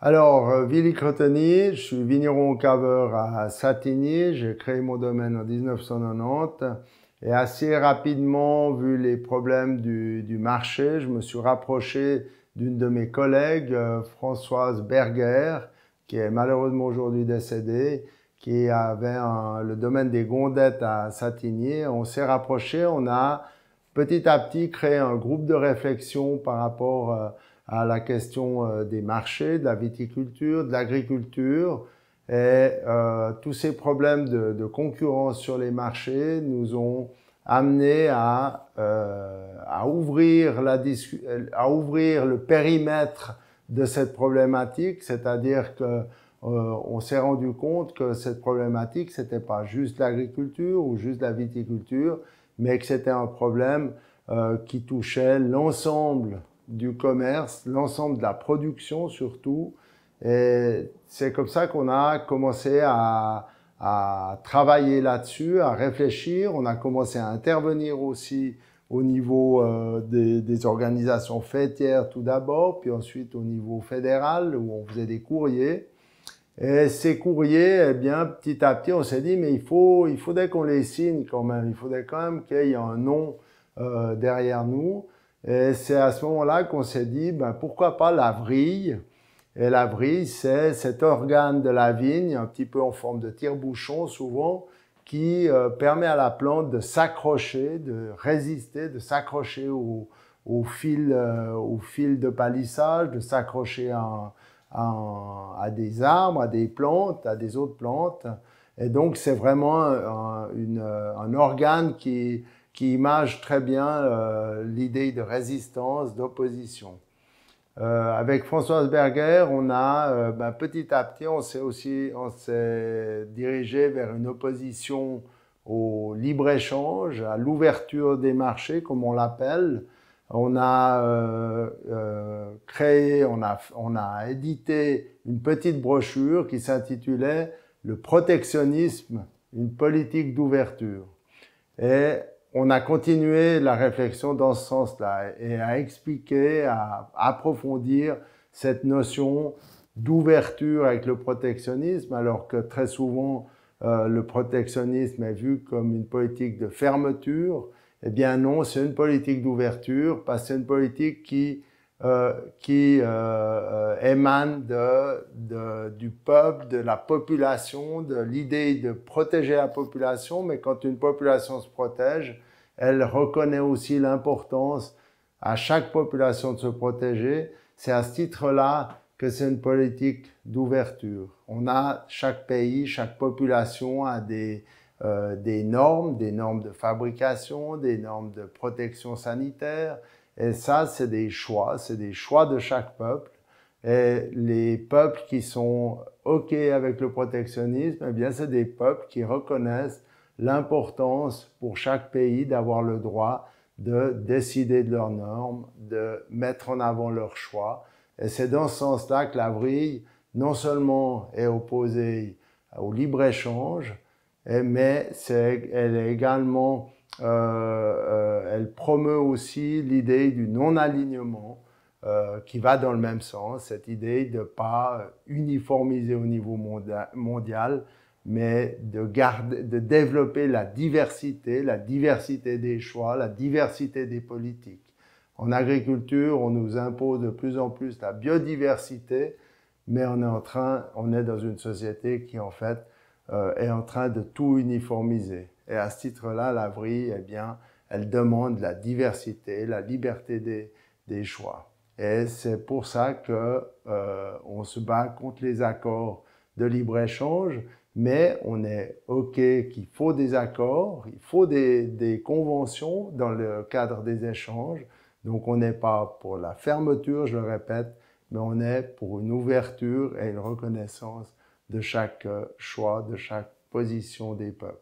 Alors, Willy Crotoni, je suis vigneron caveur à Satigny. J'ai créé mon domaine en 1990 et assez rapidement, vu les problèmes du marché, je me suis rapproché d'une de mes collègues, Françoise Berger, qui est malheureusement aujourd'hui décédée, qui avait le domaine des Gondettes à Satigny. On s'est rapproché, on a petit à petit créé un groupe de réflexion par rapport à la question des marchés, de la viticulture, de l'agriculture. Et tous ces problèmes de concurrence sur les marchés nous ont amené à ouvrir le périmètre de cette problématique, c'est-à-dire que on s'est rendu compte que cette problématique, c'était pas juste l'agriculture ou juste la viticulture, mais que c'était un problème qui touchait l'ensemble du commerce, l'ensemble de la production surtout. Et c'est comme ça qu'on a commencé à travailler là-dessus, à réfléchir. On a commencé à intervenir aussi au niveau des organisations fêtières tout d'abord, puis ensuite au niveau fédéral où on faisait des courriers. Et ces courriers, eh bien, petit à petit, on s'est dit, mais il faudrait qu'on les signe quand même. Il faudrait quand même qu'il y ait un nom derrière nous. Et c'est à ce moment-là qu'on s'est dit, ben, pourquoi pas la vrille? Et la vrille, c'est cet organe de la vigne, un petit peu en forme de tire-bouchon souvent, qui permet à la plante de s'accrocher, de résister, de s'accrocher au fil de palissage, de s'accrocher à des arbres, à des plantes, à des autres plantes. Et donc, c'est vraiment un organe qui image très bien l'idée de résistance, d'opposition. Avec Françoise Berger, on a petit à petit, on s'est dirigé vers une opposition au libre-échange, à l'ouverture des marchés, comme on l'appelle. On a créé, on a édité une petite brochure qui s'intitulait Le protectionnisme, une politique d'ouverture. Et on a continué la réflexion dans ce sens-là et à expliquer, à approfondir cette notion d'ouverture avec le protectionnisme, alors que très souvent le protectionnisme est vu comme une politique de fermeture. Eh bien non, c'est une politique d'ouverture parce que c'est une politique qui émane du peuple, de la population, de l'idée de protéger la population. Mais quand une population se protège, elle reconnaît aussi l'importance à chaque population de se protéger. C'est à ce titre-là que c'est une politique d'ouverture. Chaque pays, chaque population a des normes de fabrication, des normes de protection sanitaire. Et ça, c'est des choix de chaque peuple. Et les peuples qui sont OK avec le protectionnisme, eh bien, c'est des peuples qui reconnaissent l'importance pour chaque pays d'avoir le droit de décider de leurs normes, de mettre en avant leurs choix. Et c'est dans ce sens-là que la vrille, non seulement est opposée au libre-échange, mais elle est également elle promeut aussi l'idée du non-alignement qui va dans le même sens, cette idée de ne pas uniformiser au niveau mondial, mais de développer la diversité des choix, la diversité des politiques. En agriculture, on nous impose de plus en plus la biodiversité, mais on est dans une société qui en fait est en train de tout uniformiser. Et à ce titre-là, la vrille, eh bien, elle demande la diversité, la liberté des choix. Et c'est pour ça que on se bat contre les accords de libre-échange, mais on est OK qu'il faut des accords, il faut des conventions dans le cadre des échanges. Donc on n'est pas pour la fermeture, je le répète, mais on est pour une ouverture et une reconnaissance de chaque choix, de chaque position des peuples.